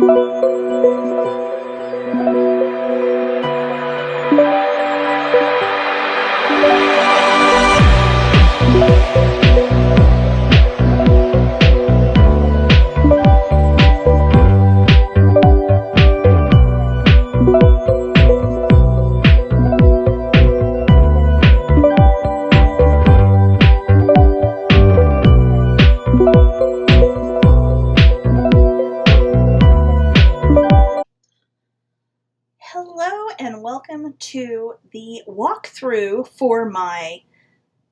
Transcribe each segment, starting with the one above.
Hello and welcome to the walkthrough for my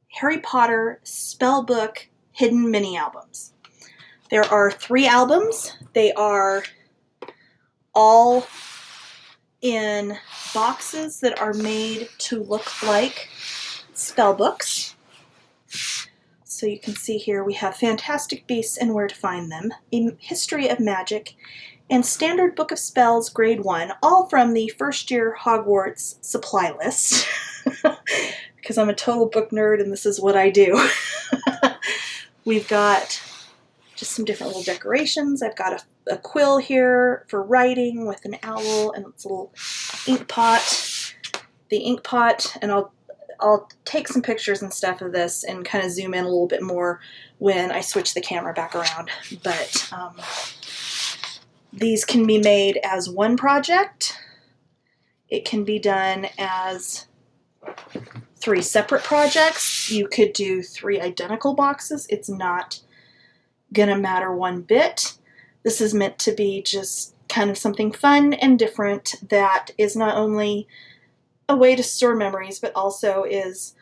Harry Potter Spellbook Hidden Mini Albums. There are 3 albums. They are all in boxes that are made to look like spellbooks. So you can see here we have Fantastic Beasts and Where to Find Them, A History of Magic, and Standard Book of Spells Grade 1, all from the first year Hogwarts supply list, because I'm a total book nerd and this is what I do. We've got just some different little decorations. I've got a quill here for writing with an owl and its little ink pot. The ink pot, and I'll take some pictures and stuff of this and kind of zoom in a little bit more when I switch the camera back around. But these can be made as one project. It can be done as 3 separate projects. You could do 3 identical boxes. It's not gonna matter one bit. This is meant to be just kind of something fun and different that is not only a way to store memories, but also is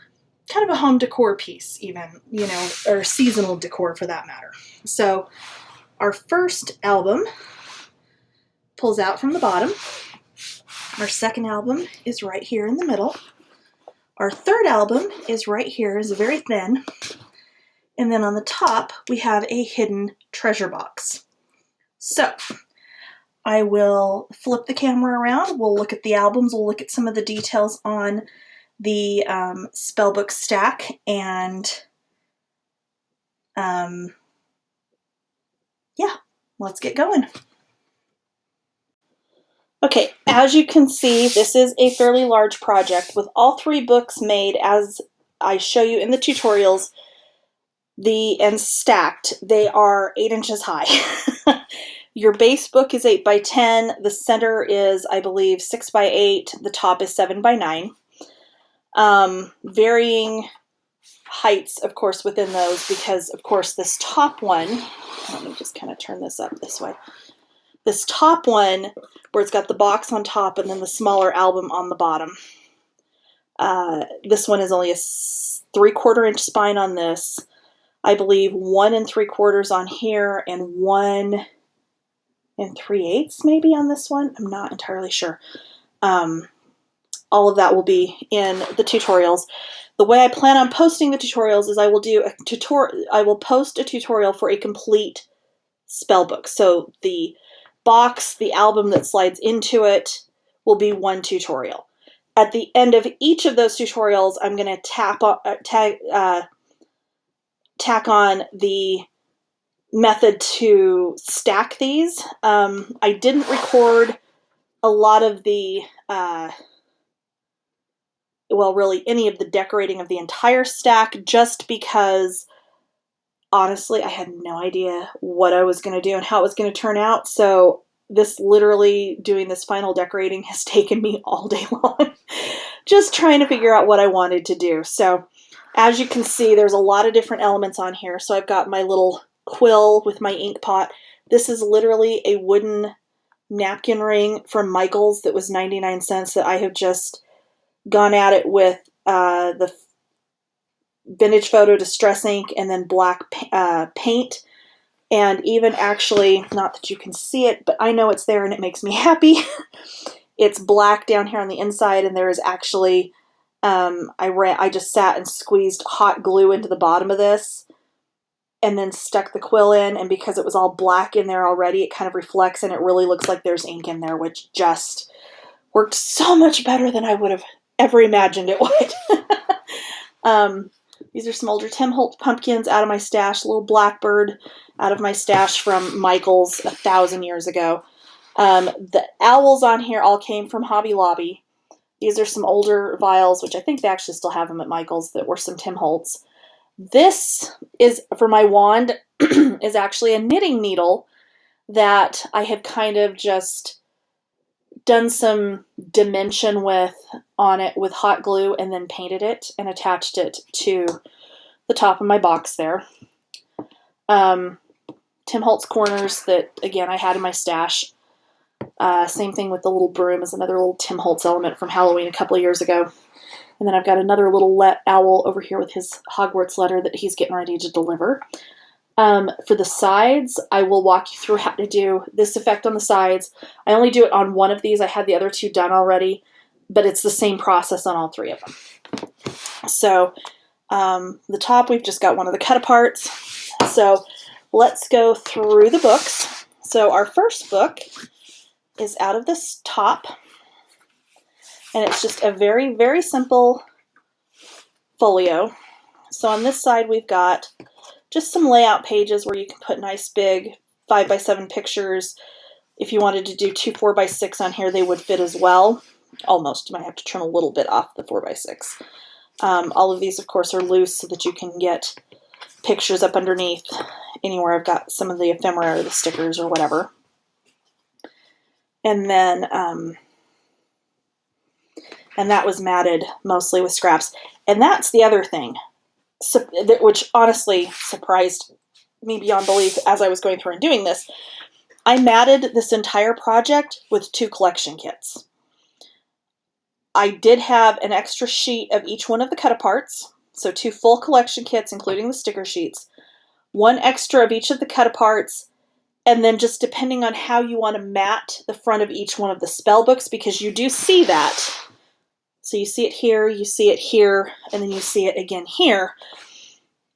kind of a home decor piece even, you know, or seasonal decor for that matter. So our first album pulls out from the bottom. Our second album is right here in the middle. Our third album is right here, is very thin. And then on the top, we have a hidden treasure box. So I will flip the camera around. We'll look at the albums. We'll look at some of the details on the spellbook stack. And yeah, let's get going. Okay, as you can see, this is a fairly large project with all 3 books made as I show you in the tutorials, and stacked. They are 8 inches high. Your base book is 8 by 10. The center is, I believe, 6 by 8. The top is 7 by 9. Varying heights, of course, within those because, of course, this top one, let me just kind of turn this up this way. This top one, where it's got the box on top and then the smaller album on the bottom. This one is only a 3/4 inch spine on this. I believe 1 3/4 on here and 1 3/8 maybe on this one. I'm not entirely sure. All of that will be in the tutorials. The way I plan on posting the tutorials is I will do a tutorial. I will post a tutorial for a complete spellbook. So the box, the album that slides into it, will be one tutorial. At the end of each of those tutorials, I'm going to tack on the method to stack these. I didn't record a lot of the, well, really any of the decorating of the entire stack just because honestly, I had no idea what I was going to do and how it was going to turn out. So this literally doing this final decorating has taken me all day long, just trying to figure out what I wanted to do. So as you can see, there's a lot of different elements on here. So I've got my little quill with my ink pot. This is literally a wooden napkin ring from Michael's that was 99 cents that I have just gone at it with the vintage photo distress ink and then black paint, and even actually, not that you can see it, but I know it's there and it makes me happy. It's black down here on the inside, and there is actually I just sat and squeezed hot glue into the bottom of this and then stuck the quill in, and because it was all black in there already, it kind of reflects and it really looks like there's ink in there, which just worked so much better than I would have ever imagined it would. These are some older Tim Holt pumpkins out of my stash, a little blackbird out of my stash from Michael's 1,000 years ago. The owls on here all came from Hobby Lobby. These are some older vials, which I think they actually still have them at Michael's, that were some Tim Holtz. This is, for my wand, is actually a knitting needle that I had kind of just done some dimension with on it with hot glue and then painted it and attached it to the top of my box there. Tim Holtz corners that, again, I had in my stash. Same thing with the little broom, is another little Tim Holtz element from Halloween a couple of years ago. And then I've got another little owl over here with his Hogwarts letter that he's getting ready to deliver. For the sides, I will walk you through how to do this effect on the sides. I only do it on one of these. I had the other two done already, but it's the same process on all three of them. So the top, we've just got one of the cut aparts. So let's go through the books. So our first book is out of this top, and it's just a very, very simple folio. So on this side, we've got just some layout pages where you can put nice big 5x7 pictures. If you wanted to do two 4x6 on here, they would fit as well. Almost. You might have to trim a little bit off the 4x6. All of these, of course, are loose so that you can get pictures up underneath anywhere I've got some of the ephemera or the stickers or whatever. And then, and that was matted mostly with scraps. And that's the other thing, which honestly surprised me beyond belief as I was going through and doing this. I matted this entire project with 2 collection kits. I did have an extra sheet of each one of the cut aparts, so 2 full collection kits, including the sticker sheets, 1 extra of each of the cut aparts, and then just depending on how you want to mat the front of each one of the spell books, because you do see that. So you see it here, and then you see it again here.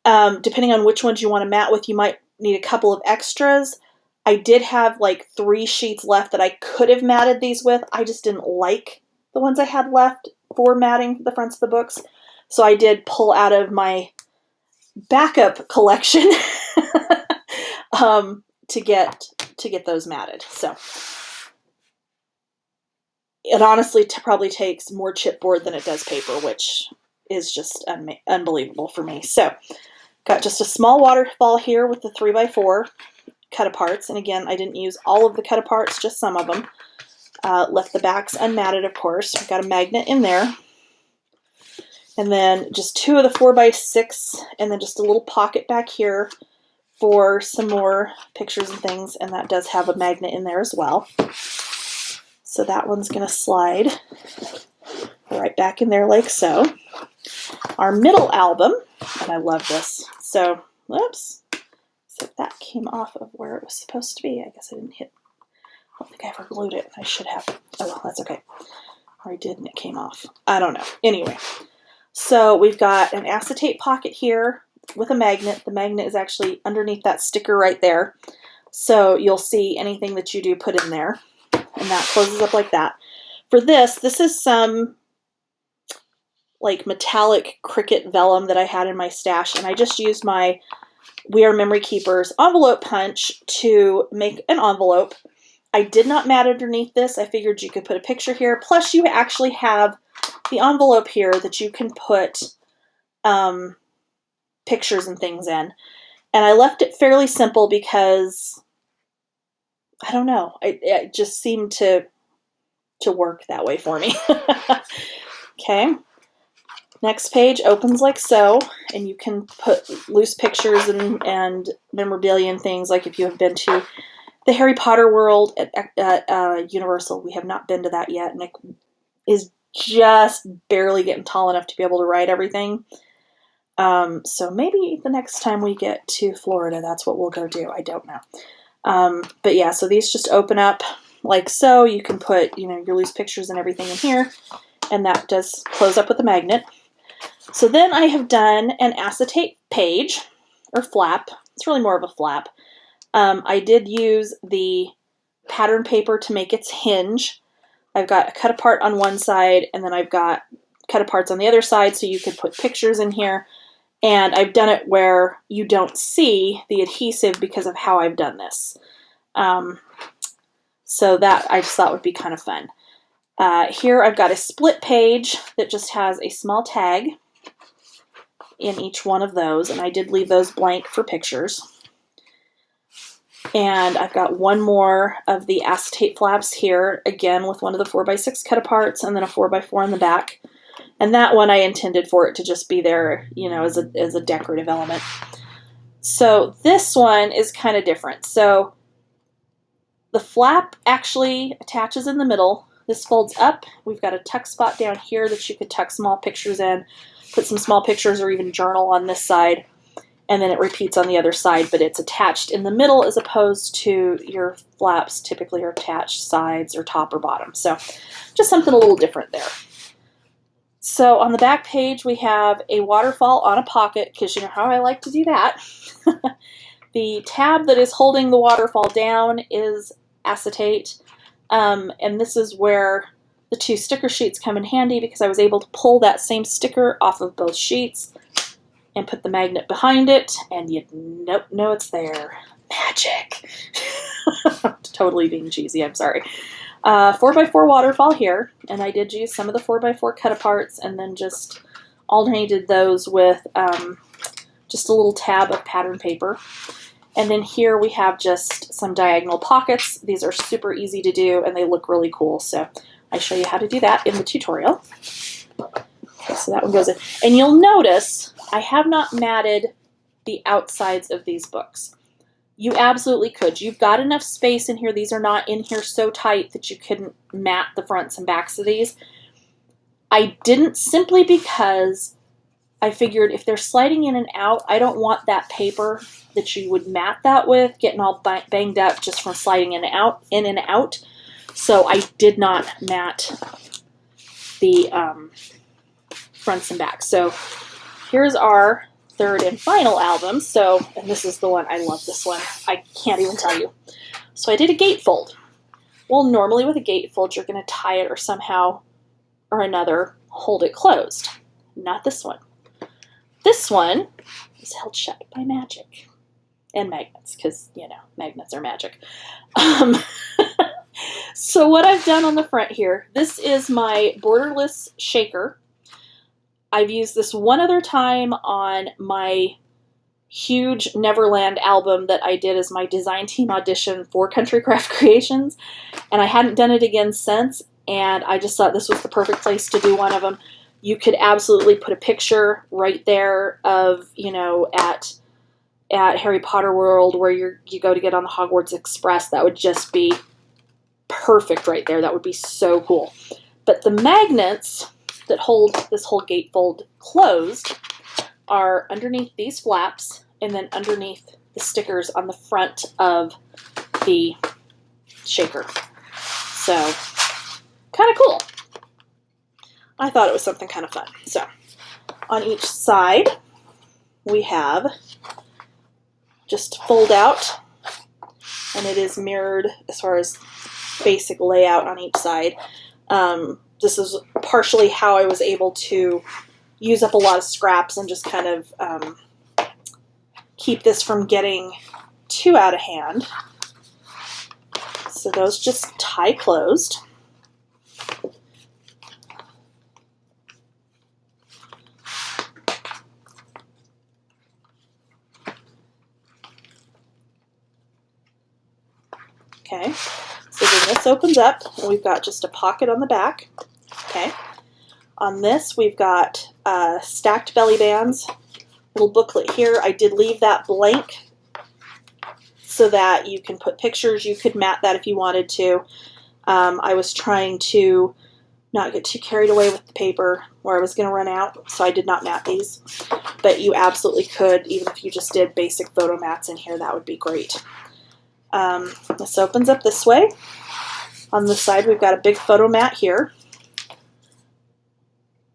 Depending on which ones you want to mat with, you might need a couple of extras. I did have like 3 sheets left that I could have matted these with. I just didn't like the ones I had left for matting the fronts of the books. So I did pull out of my backup collection to get those matted. So it honestly probably takes more chipboard than it does paper, which is just unbelievable for me. So got just a small waterfall here with the 3x4 cut aparts. And again, I didn't use all of the cut aparts, just some of them. Left the backs unmatted, of course. We've got a magnet in there. And then just 2 of the 4x6, and then just a little pocket back here for some more pictures and things. And that does have a magnet in there as well. So that one's going to slide right back in there like so. Our middle album, and I love this. So, whoops. So that came off of where it was supposed to be. I guess I didn't hit. I don't think I ever glued it. I should have. Oh, well, that's okay. Or I did and it came off. I don't know. Anyway, so we've got an acetate pocket here with a magnet. The magnet is actually underneath that sticker right there. So you'll see anything that you do put in there. And that closes up like that. For this is some like metallic cricket vellum that I had in my stash. And I just used my We Are Memory Keepers envelope punch to make an envelope. I did not mat underneath this. I figured you could put a picture here. Plus you actually have the envelope here that you can put pictures and things in. And I left it fairly simple because, I don't know, it just seemed to work that way for me. Okay. Next page opens like so, and you can put loose pictures and memorabilia and things, like if you have been to the Harry Potter world at Universal. We have not been to that yet. Nick is just barely getting tall enough to be able to ride everything. So maybe the next time we get to Florida, that's what we'll go do. I don't know. But yeah, so these just open up like so. You can put, your loose pictures and everything in here, and that does close up with a magnet. So then I have done an acetate page, or flap. It's really more of a flap. I did use the pattern paper to make its hinge. I've got a cut apart on one side, and then I've got cut aparts on the other side, so you could put pictures in here. And I've done it where you don't see the adhesive because of how I've done this. So that I just thought would be kind of fun. Here I've got a split page that just has a small tag in each one of those, and I did leave those blank for pictures. And I've got one more of the acetate flaps here, again with one of the 4x6 cut aparts and then a 4x4 in the back. And that one I intended for it to just be there, you know, as a decorative element. So this one is kind of different. So the flap actually attaches in the middle. This folds up. We've got a tuck spot down here that you could tuck small pictures in, put some small pictures or even journal on this side, and then it repeats on the other side, but it's attached in the middle as opposed to your flaps typically are attached sides or top or bottom. So just something a little different there. So on the back page we have a waterfall on a pocket, because you know how I like to do that. The tab that is holding the waterfall down is acetate, and this is where the two sticker sheets come in handy, because I was able to pull that same sticker off of both sheets and put the magnet behind it, and you nope, know it's there. Magic. Totally being cheesy, I'm sorry. 4x4 waterfall here, and I did use some of the 4x4 cut aparts and then just alternated those with just a little tab of pattern paper. And then here we have just some diagonal pockets. These are super easy to do and they look really cool, so I show you how to do that in the tutorial. Okay, so that one goes in. And you'll notice I have not matted the outsides of these books. You absolutely could. You've got enough space in here. These are not in here so tight that you couldn't mat the fronts and backs of these. I didn't, simply because I figured if they're sliding in and out, I don't want that paper that you would mat that with getting all banged up just from sliding in and out. So I did not mat the fronts and backs. So here's our third and final album. So, and this is the one, I love this one. I can't even tell you. So I did a gatefold. Well, normally with a gatefold, you're going to tie it or somehow or another hold it closed. Not this one. This one is held shut by magic and magnets, because, you know, magnets are magic. So what I've done on the front here, this is my borderless shaker. I've used this one other time on my huge Neverland album that I did as my design team audition for Country Craft Creations, and I hadn't done it again since, and I just thought this was the perfect place to do one of them. You could absolutely put a picture right there of, you know, at Harry Potter World where you go to get on the Hogwarts Express. That would just be perfect right there. That would be so cool. But the magnets that hold this whole gatefold closed are underneath these flaps and then underneath the stickers on the front of the shaker. So, kind of cool. I thought it was something kind of fun. So, on each side, we have just fold out, and it is mirrored as far as basic layout on each side. This is partially how I was able to use up a lot of scraps and just kind of keep this from getting too out of hand. So those just tie closed. Okay, so then this opens up, and we've got just a pocket on the back. Okay, on this we've got stacked belly bands, little booklet here. I did leave that blank so that you can put pictures. You could mat that if you wanted to. I was trying to not get too carried away with the paper where I was going to run out, so I did not mat these. But you absolutely could, even if you just did basic photo mats in here, that would be great. This opens up this way. On this side we've got a big photo mat here.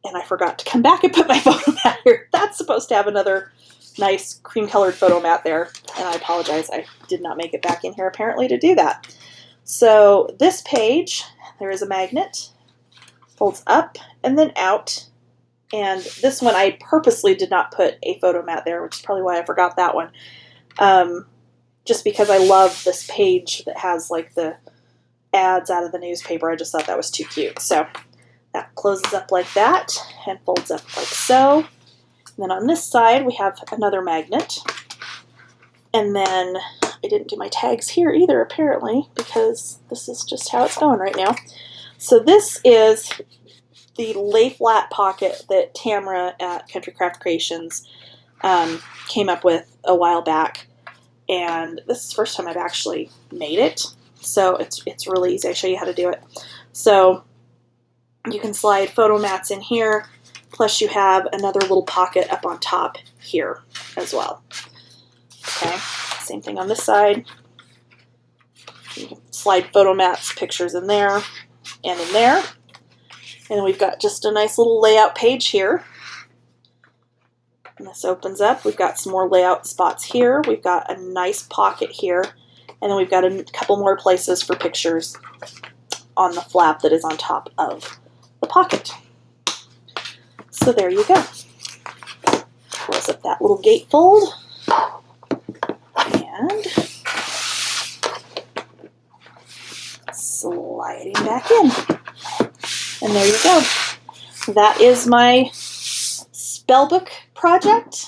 And I forgot to come back and put my photo mat here. That's supposed to have another nice cream colored photo mat there. And I apologize, I did not make it back in here apparently to do that. So this page, there is a magnet, folds up and then out. And this one I purposely did not put a photo mat there, which is probably why I forgot that one. Just because I love this page that has like the ads out of the newspaper. I just thought that was too cute. So that closes up like that and folds up like so. And then on this side, we have another magnet. And then I didn't do my tags here either, apparently, because this is just how it's going right now. So this is the lay flat pocket that Tamara at Country Craft Creations came up with a while back. And this is the first time I've actually made it. So it's really easy. I'll show you how to do it. So you can slide photo mats in here, plus you have another little pocket up on top here as well. Okay, same thing on this side. You can slide photo mats, pictures in there and in there. And then we've got just a nice little layout page here. And this opens up. We've got some more layout spots here. We've got a nice pocket here. And then we've got a couple more places for pictures on the flap that is on top of the pocket. So there you go. Close up that little gatefold. And sliding back in. And there you go. That is my Spellbook project.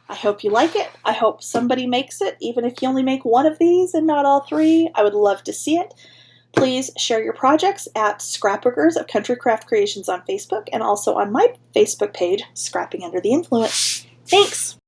I hope you like it. I hope somebody makes it, even if you only make one of these and not all three. I would love to see it. Please share your projects at Scrapbookers of Country Craft Creations on Facebook and also on my Facebook page, Scrapping Under the Influence. Thanks!